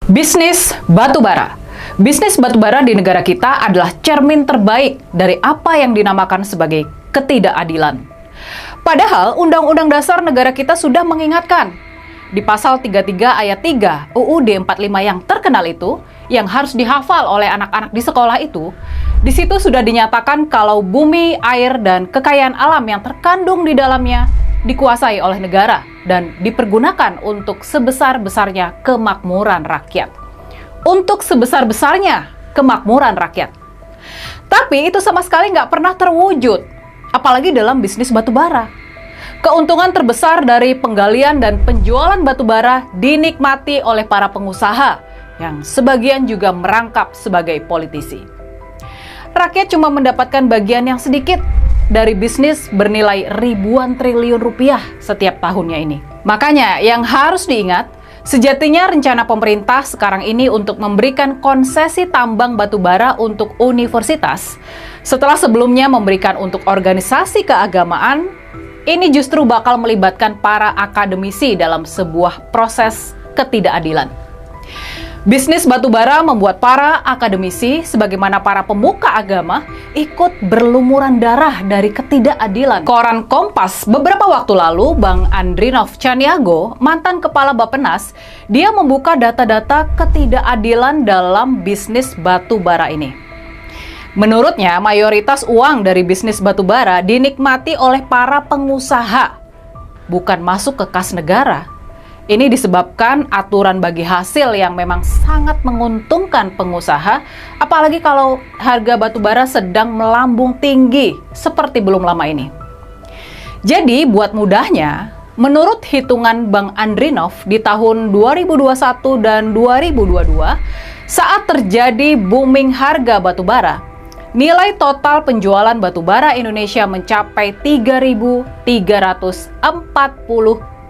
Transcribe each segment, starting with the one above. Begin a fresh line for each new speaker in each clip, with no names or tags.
Bisnis batubara. Bisnis batubara di negara kita adalah cermin terbaik dari apa yang dinamakan sebagai ketidakadilan. Padahal Undang-Undang Dasar negara kita sudah mengingatkan di pasal 33 ayat 3 UUD 45 yang terkenal itu, yang harus dihafal oleh anak-anak di sekolah itu, di situ sudah dinyatakan kalau bumi, air, dan kekayaan alam yang terkandung di dalamnya dikuasai oleh negara dan dipergunakan untuk sebesar-besarnya kemakmuran rakyat. Untuk sebesar-besarnya kemakmuran rakyat. Tapi itu sama sekali nggak pernah terwujud, apalagi dalam bisnis batubara. Keuntungan terbesar dari penggalian dan penjualan batubara dinikmati oleh para pengusaha yang sebagian juga merangkap sebagai politisi. Rakyat cuma mendapatkan bagian yang sedikit dari bisnis bernilai ribuan triliun rupiah setiap tahunnya ini. Makanya yang harus diingat, sejatinya rencana pemerintah sekarang ini untuk memberikan konsesi tambang batubara untuk universitas, setelah sebelumnya memberikan untuk organisasi keagamaan, ini justru bakal melibatkan para akademisi dalam sebuah proses ketidakadilan. Bisnis batubara membuat para akademisi, sebagaimana para pemuka agama, ikut berlumuran darah dari ketidakadilan. Koran Kompas beberapa waktu lalu, Bang Andrinov Caniago, mantan kepala Bappenas, dia membuka data-data ketidakadilan dalam bisnis batubara ini. Menurutnya, mayoritas uang dari bisnis batubara dinikmati oleh para pengusaha, bukan masuk ke kas negara. Ini disebabkan aturan bagi hasil yang memang sangat menguntungkan pengusaha, apalagi kalau harga batubara sedang melambung tinggi seperti belum lama ini. Jadi, buat mudahnya, menurut hitungan Bang Andrinov di tahun 2021 dan 2022, saat terjadi booming harga batubara, nilai total penjualan batubara Indonesia mencapai 3.340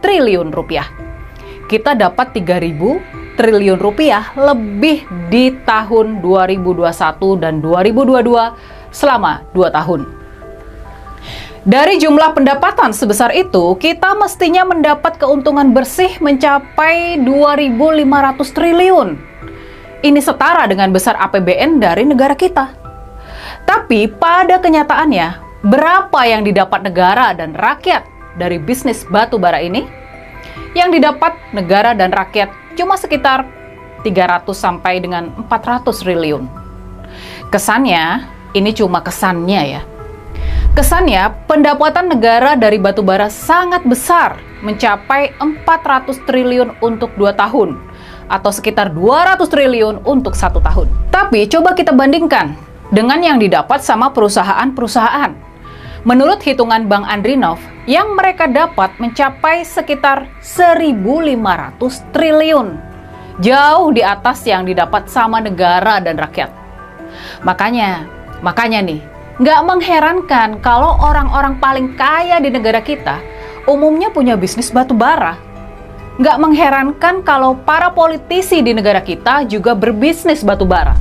triliun rupiah. Kita dapat 3.000 triliun rupiah lebih di tahun 2021 dan 2022 selama 2 tahun. Dari jumlah pendapatan sebesar itu, kita mestinya mendapat keuntungan bersih mencapai 2.500 triliun. Ini setara dengan besar APBN dari negara kita. Tapi pada kenyataannya, berapa yang didapat negara dan rakyat dari bisnis batubara ini? Yang didapat negara dan rakyat cuma sekitar 300 sampai dengan 400 triliun. Kesannya, ini cuma kesannya ya. Kesannya, pendapatan negara dari batubara sangat besar, mencapai 400 triliun untuk 2 tahun, atau sekitar 200 triliun untuk 1 tahun. Tapi coba kita bandingkan dengan yang didapat sama perusahaan-perusahaan. Menurut hitungan Bang Andrinov, yang mereka dapat mencapai sekitar 1.500 triliun. Jauh di atas yang didapat sama negara dan rakyat. Makanya nih, nggak mengherankan kalau orang-orang paling kaya di negara kita umumnya punya bisnis batubara. Nggak mengherankan kalau para politisi di negara kita juga berbisnis batubara.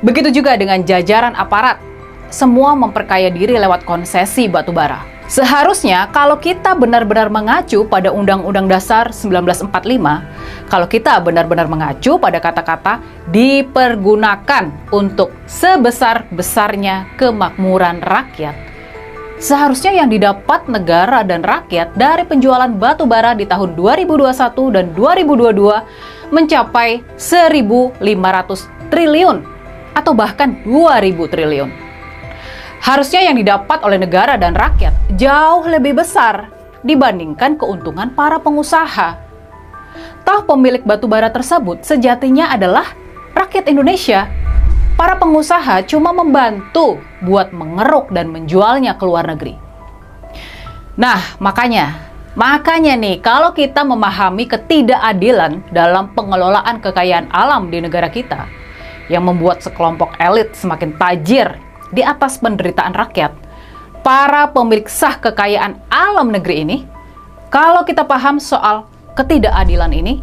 Begitu juga dengan jajaran aparat. Semua memperkaya diri lewat konsesi batubara. Seharusnya kalau kita benar-benar mengacu pada Undang-Undang Dasar 1945, kalau kita benar-benar mengacu pada kata-kata dipergunakan untuk sebesar-besarnya kemakmuran rakyat, seharusnya yang didapat negara dan rakyat dari penjualan batubara di tahun 2021 dan 2022 mencapai 1.500 triliun atau bahkan 2.000 triliun. Harusnya yang didapat oleh negara dan rakyat jauh lebih besar dibandingkan keuntungan para pengusaha. Toh pemilik batubara tersebut sejatinya adalah rakyat Indonesia. Para pengusaha cuma membantu buat mengeruk dan menjualnya ke luar negeri. Nah, makanya nih kalau kita memahami ketidakadilan dalam pengelolaan kekayaan alam di negara kita yang membuat sekelompok elit semakin tajir di atas penderitaan rakyat, para pemilik sah kekayaan alam negeri ini, kalau kita paham soal ketidakadilan ini,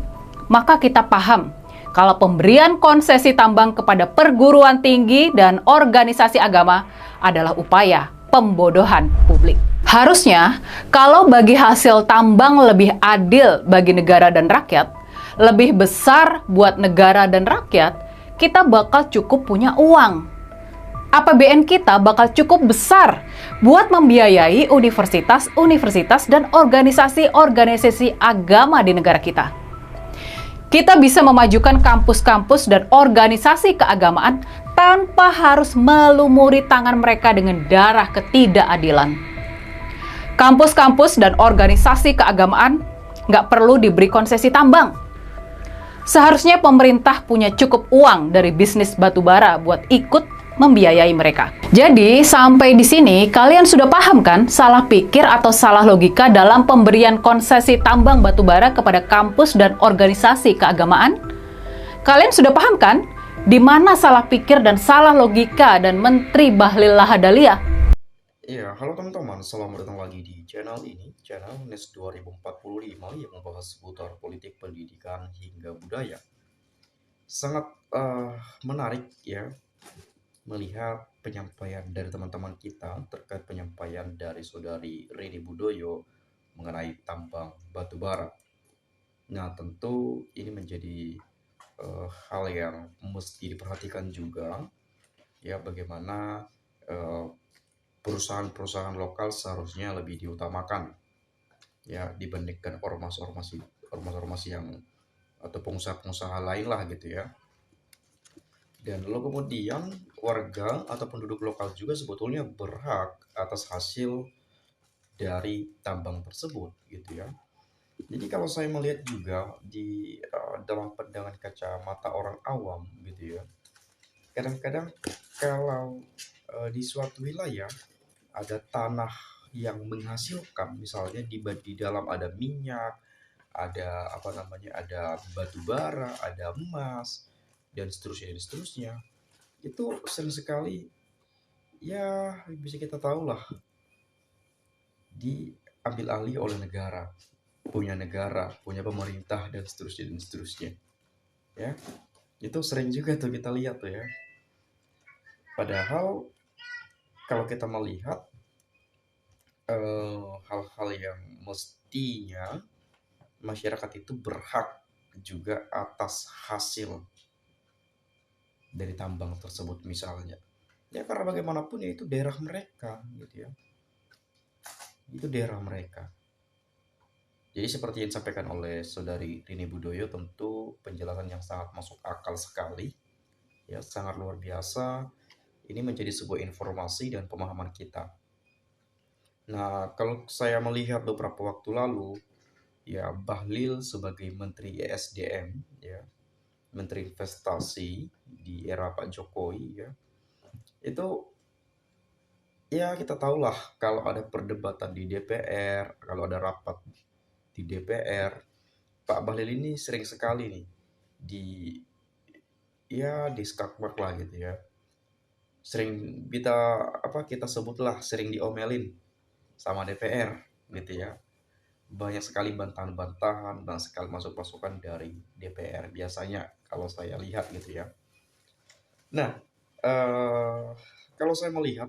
maka kita paham kalau pemberian konsesi tambang kepada perguruan tinggi dan organisasi agama adalah upaya pembodohan publik. Harusnya, kalau bagi hasil tambang lebih adil bagi negara dan rakyat, lebih besar buat negara dan rakyat, kita bakal cukup punya uang. APBN kita bakal cukup besar buat membiayai universitas-universitas dan organisasi-organisasi agama di negara kita. Kita bisa memajukan kampus-kampus dan organisasi keagamaan tanpa harus melumuri tangan mereka dengan darah ketidakadilan. Kampus-kampus dan organisasi keagamaan nggak perlu diberi konsesi tambang. Seharusnya pemerintah punya cukup uang dari bisnis batubara buat ikut membiayai mereka. Jadi, sampai di sini kalian sudah paham kan salah pikir atau salah logika dalam pemberian konsesi tambang batubara kepada kampus dan organisasi keagamaan? Kalian sudah paham kan di mana salah pikir dan salah logika dan Menteri Bahlil Lahadalia?
Iya, halo teman-teman, selamat datang lagi di channel ini, channel NES 2045 yang membahas seputar politik, pendidikan, hingga budaya. Sangat menarik ya melihat penyampaian dari teman-teman kita terkait penyampaian dari saudari Rini Budoyo mengenai tambang batu bara. Nah, tentu ini menjadi hal yang mesti diperhatikan juga ya, bagaimana perusahaan-perusahaan lokal seharusnya lebih diutamakan ya dibandingkan ormas-ormas yang atau pengusaha-pengusaha lain lah gitu ya. Dan lalu kemudian warga atau penduduk lokal juga sebetulnya berhak atas hasil dari tambang tersebut gitu ya. Jadi kalau saya melihat juga di dalam pandangan kacamata orang awam gitu ya, kadang-kadang kalau di suatu wilayah ada tanah yang menghasilkan, misalnya di dalam ada minyak, ada apa namanya, ada batu bara, ada emas, dan seterusnya, itu sering sekali ya bisa kita tahu lah diambil alih oleh negara, punya pemerintah, dan seterusnya ya. Itu sering juga tuh kita lihat tuh ya. Padahal kalau kita melihat hal-hal yang mestinya masyarakat itu berhak juga atas hasil dari tambang tersebut misalnya. Ya karena bagaimanapun ya itu daerah mereka gitu ya. Itu daerah mereka. Jadi seperti yang disampaikan oleh saudari Rini Budoyo, tentu penjelasan yang sangat masuk akal sekali. Ya, sangat luar biasa. Ini menjadi sebuah informasi dan pemahaman kita. Nah, kalau saya melihat beberapa waktu lalu, ya Bahlil sebagai Menteri ESDM, ya, Menteri Investasi di era Pak Jokowi, ya, itu ya kita tahulah kalau ada perdebatan di DPR, kalau ada rapat di DPR, Pak Bahlil ini sering sekali nih di skakmat lah gitu ya. Sering kita sebutlah sering diomelin sama DPR gitu ya. Banyak sekali bantahan-bantahan, banyak sekali masukan dari DPR biasanya kalau saya lihat gitu ya. Nah, kalau saya melihat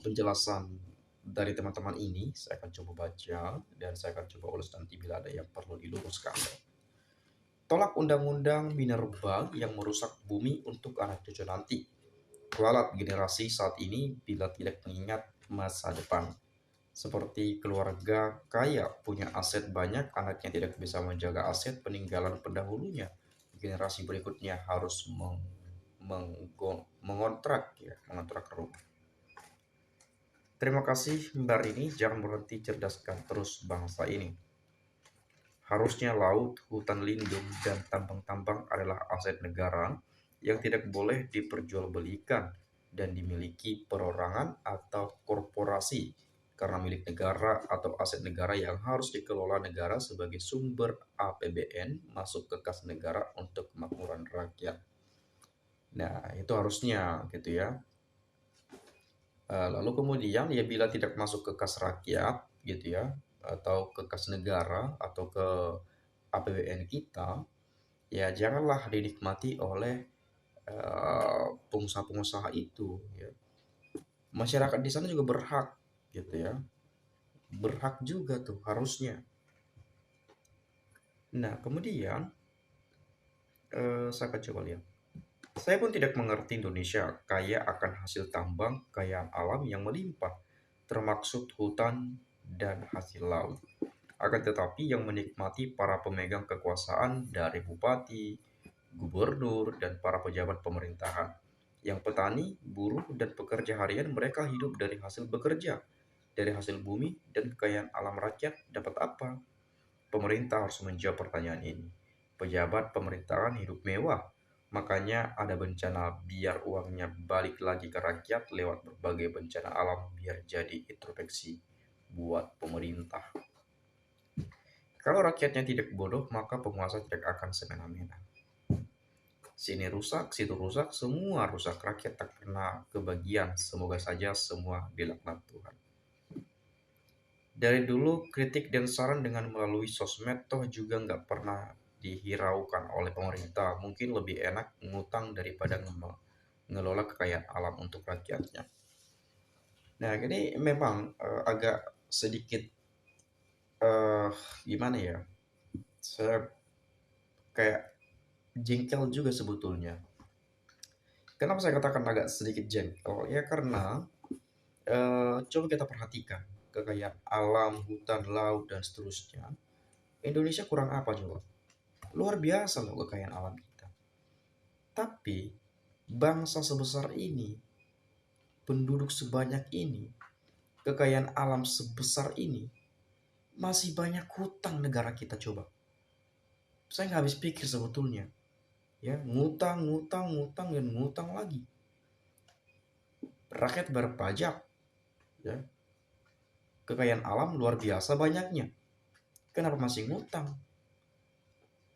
penjelasan dari teman-teman ini, saya akan coba baca dan saya akan coba ulas nanti bila ada yang perlu diluruskan. Tolak undang-undang minerba yang merusak bumi untuk anak cucu nanti. Kualat generasi saat ini bila tidak mengingat masa depan. Seperti keluarga kaya punya aset banyak, anaknya tidak bisa menjaga aset peninggalan pendahulunya. Generasi berikutnya harus mengontrak rumah. Terima kasih Mbak Rini, jangan berhenti cerdaskan terus bangsa ini. Harusnya laut, hutan lindung, dan tambang-tambang adalah aset negara yang tidak boleh diperjualbelikan dan dimiliki perorangan atau korporasi, karena milik negara atau aset negara yang harus dikelola negara sebagai sumber APBN masuk ke kas negara untuk kemakmuran rakyat. Nah, itu harusnya gitu ya. Lalu kemudian ya bila tidak masuk ke kas rakyat gitu ya, atau ke kas negara atau ke APBN kita, ya janganlah dinikmati oleh pengusaha-pengusaha itu ya. Masyarakat di sana juga berhak gitu ya. Berhak juga tuh harusnya. Nah, kemudian saya akan coba lihat. Saya pun tidak mengerti Indonesia kaya akan hasil tambang, kekayaan alam yang melimpah, termaksud hutan dan hasil laut. Akan tetapi yang menikmati para pemegang kekuasaan dari bupati, gubernur, dan para pejabat pemerintahan. Yang petani, buruh, dan pekerja harian mereka hidup dari hasil bekerja, dari hasil bumi dan kekayaan alam rakyat dapat apa? Pemerintah harus menjawab pertanyaan ini. Pejabat pemerintahan hidup mewah, makanya ada bencana biar uangnya balik lagi ke rakyat lewat berbagai bencana alam biar jadi introspeksi buat pemerintah. Kalau rakyatnya tidak bodoh, maka penguasa tidak akan semena-mena. Sini rusak, situ rusak, semua rusak. Rakyat tak pernah kebagian. Semoga saja semua dilaknat Tuhan. Dari dulu kritik dan saran dengan melalui sosmed toh juga nggak pernah dihiraukan oleh pemerintah. Mungkin lebih enak ngutang daripada ngelola kekayaan alam untuk rakyatnya. Nah, ini memang agak sedikit eh gimana ya? Saya kayak jengkel juga sebetulnya. Kenapa saya katakan agak sedikit jengkel? Ya karena coba kita perhatikan kekayaan alam, hutan, laut, dan seterusnya. Indonesia kurang apa coba? Luar biasa loh kekayaan alam kita. Tapi bangsa sebesar ini, penduduk sebanyak ini, kekayaan alam sebesar ini, masih banyak hutang negara kita coba. Saya nggak habis pikir sebetulnya. Ya, ngutang, ngutang, ngutang, dan ngutang lagi. Rakyat berpajak, ya. Kekayaan alam luar biasa banyaknya. Kenapa masih ngutang?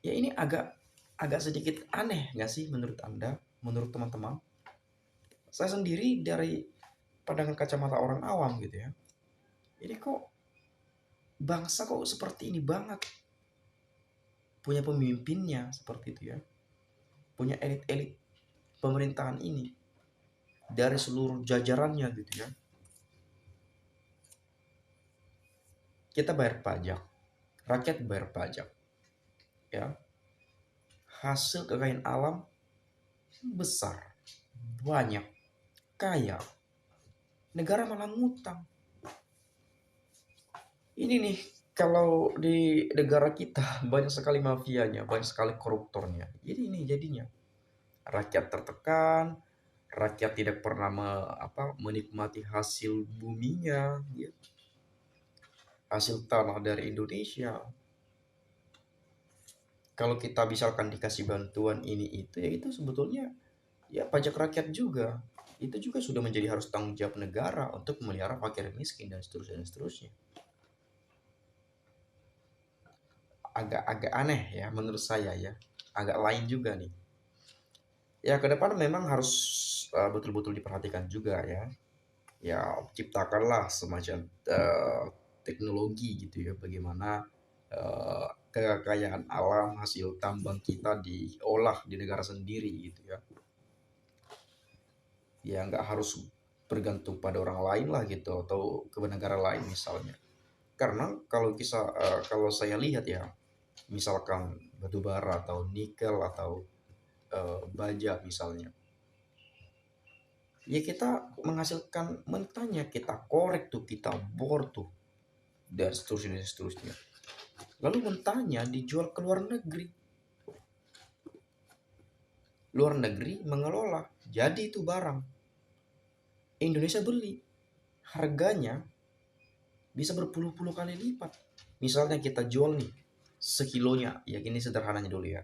Ya ini agak sedikit aneh nggak sih menurut Anda, menurut teman-teman? Saya sendiri dari pandangan kacamata orang awam gitu ya. Ini kok bangsa kok seperti ini banget? Punya pemimpinnya seperti itu ya. Punya elit-elit pemerintahan ini dari seluruh jajarannya gitu ya. Kita bayar pajak, rakyat bayar pajak, ya. Hasil kekayaan alam besar, banyak, kaya. Negara malah ngutang. Ini nih, kalau di negara kita banyak sekali mafianya, banyak sekali koruptornya. Jadi ini jadinya rakyat tertekan, rakyat tidak pernah menikmati hasil buminya, ya. Hasil tanah dari Indonesia. Kalau kita misalkan dikasih bantuan ini itu ya itu sebetulnya ya pajak rakyat juga. Itu juga sudah menjadi harus tanggung jawab negara untuk memelihara fakir miskin dan seterusnya dan seterusnya. Agak aneh ya menurut saya ya. Agak lain juga nih. Ya ke depan memang harus betul-betul diperhatikan juga ya. Ya ciptakanlah semacam teknologi gitu ya bagaimana kekayaan alam hasil tambang kita diolah di negara sendiri gitu ya. Ya nggak harus bergantung pada orang lain lah gitu atau ke negara lain misalnya. Karena kalau saya lihat ya, misalkan batu bara atau nikel atau baja misalnya, ya kita menghasilkan mentahnya, kita korek tuh, kita bor tuh, dan seterusnya dan seterusnya. Lalu mentahnya dijual ke luar negeri. Luar negeri mengelola, jadi itu barang. Indonesia beli, harganya bisa berpuluh-puluh kali lipat. Misalnya kita jual nih sekilonya, ya gini sederhananya dulu ya.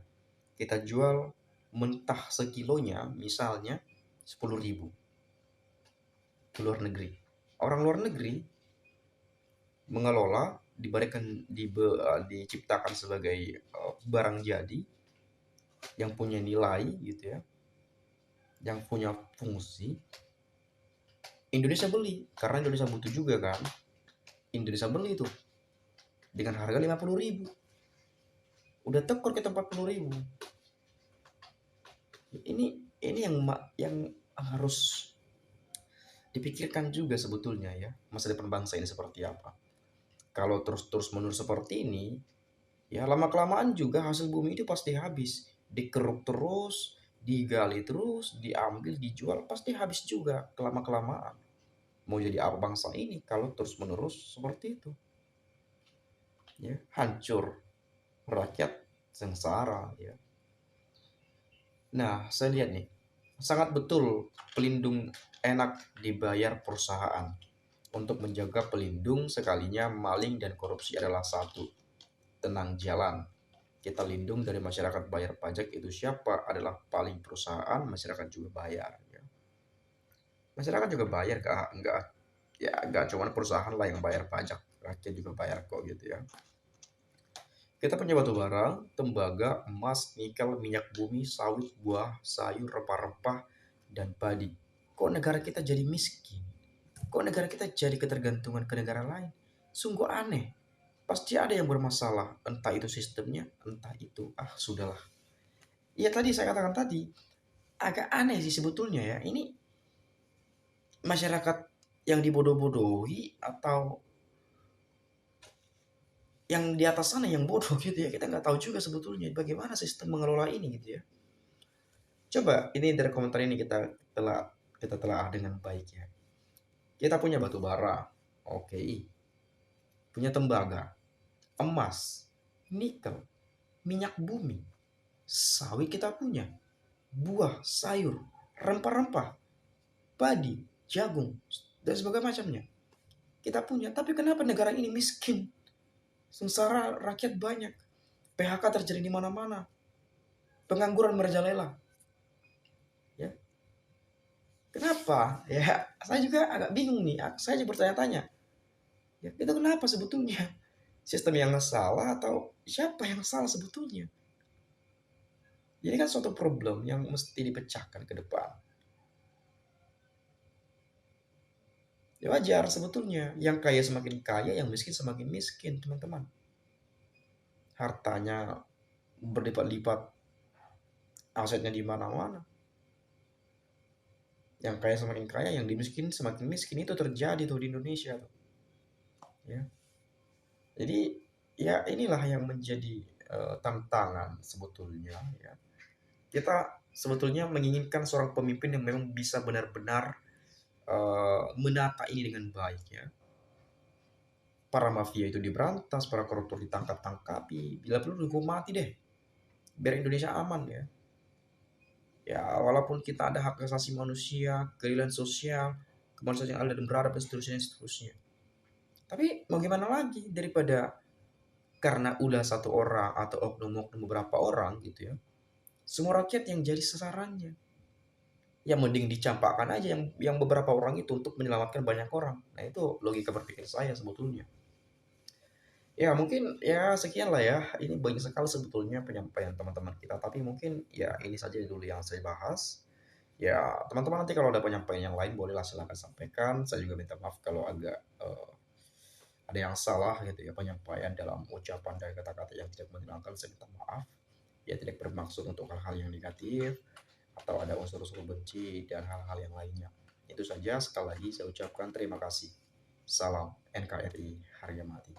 Kita jual mentah sekilonya misalnya 10.000 ke luar negeri. Orang luar negeri mengelola diciptakan sebagai barang jadi yang punya nilai gitu ya, yang punya fungsi. Indonesia beli karena Indonesia butuh juga kan. Indonesia beli tuh dengan harga 50.000. Udah tekor kita 40.000. Ini yang harus dipikirkan juga sebetulnya ya, masa depan bangsa ini seperti apa. Kalau terus menerus seperti ini, Ya lama-kelamaan juga hasil bumi itu pasti habis. Dikeruk terus, digali terus, diambil, dijual, pasti habis juga kelama-kelamaan. Mau jadi apa bangsa ini kalau terus-menerus seperti itu? Ya, hancur, rakyat sengsara ya. Nah, saya lihat nih, sangat betul pelindung enak dibayar perusahaan untuk menjaga pelindung sekalinya maling dan korupsi adalah satu. Tenang jalan. Kita lindung dari masyarakat bayar pajak itu siapa? Adalah paling perusahaan, masyarakat juga bayar. Ya. Masyarakat juga bayar, enggak ya enggak cuma perusahaan lah yang bayar pajak, rakyat juga bayar kok gitu ya. Kita punya batu bara, tembaga, emas, nikel, minyak bumi, sawit, buah, sayur, rempah-rempah, dan padi. Kok negara kita jadi miskin? Kok negara kita jadi ketergantungan ke negara lain? Sungguh aneh. Pasti ada yang bermasalah, entah itu sistemnya, entah itu sudahlah. Ya tadi saya katakan tadi, agak aneh sih sebetulnya ya. Ini masyarakat yang dibodoh-bodohi atau yang di atas sana yang bodoh gitu ya. Kita nggak tahu juga sebetulnya bagaimana sistem mengelola ini gitu ya. Coba ini dari komentar ini kita telah dengan baik ya. Kita punya batu bara, oke, punya tembaga, emas, nikel, minyak bumi, sawit kita punya, buah, sayur, rempah-rempah, padi, jagung, dan sebagainya macamnya. Kita punya, tapi kenapa negara ini miskin? Sengsara rakyat banyak. PHK terjadi di mana-mana. Pengangguran merajalela. Ya. Kenapa? Ya, saya juga agak bingung nih. Saya juga bertanya-tanya. Ya, itu kenapa sebetulnya? Sistem yang salah atau siapa yang salah sebetulnya? Ini kan suatu problem yang mesti dipecahkan ke depan. Ya wajar sebetulnya. Yang kaya semakin kaya, yang miskin semakin miskin, teman-teman. Hartanya berlipat-lipat, asetnya di mana-mana. Yang kaya semakin kaya, yang dimiskin semakin miskin. Itu terjadi tuh di Indonesia tuh. Ya. Jadi ya inilah yang menjadi tantangan sebetulnya ya. Kita sebetulnya menginginkan seorang pemimpin yang memang bisa benar-benar menata ini dengan baik ya. Para mafia itu diberantas, para koruptor ditangkap-tangkapi, bila perlu dihukum mati deh. Biar Indonesia aman ya. Ya, walaupun kita ada hak asasi manusia, keadilan sosial, kemanusiaan yang adil dan beradab dan seterusnya. Tapi mau gimana lagi daripada karena udah satu orang atau oknum-oknum beberapa orang gitu ya. Semua rakyat yang jadi sasarannya. Ya mending dicampakkan aja yang beberapa orang itu untuk menyelamatkan banyak orang. Nah, itu logika berpikir saya sebetulnya. Ya mungkin ya sekian lah ya. Ini banyak sekali sebetulnya penyampaian teman-teman kita. Tapi mungkin ya ini saja dulu yang saya bahas. Ya teman-teman nanti kalau ada penyampaian yang lain bolehlah silakan sampaikan. Saya juga minta maaf kalau agak ada yang salah gitu ya penyampaian dalam ucapan dan kata-kata yang tidak menyenangkan. Saya minta maaf. Ya tidak bermaksud untuk hal-hal yang negatif atau ada unsur-unsur benci dan hal-hal yang lainnya. Itu saja sekali lagi saya ucapkan terima kasih. Salam NKRI harga mati.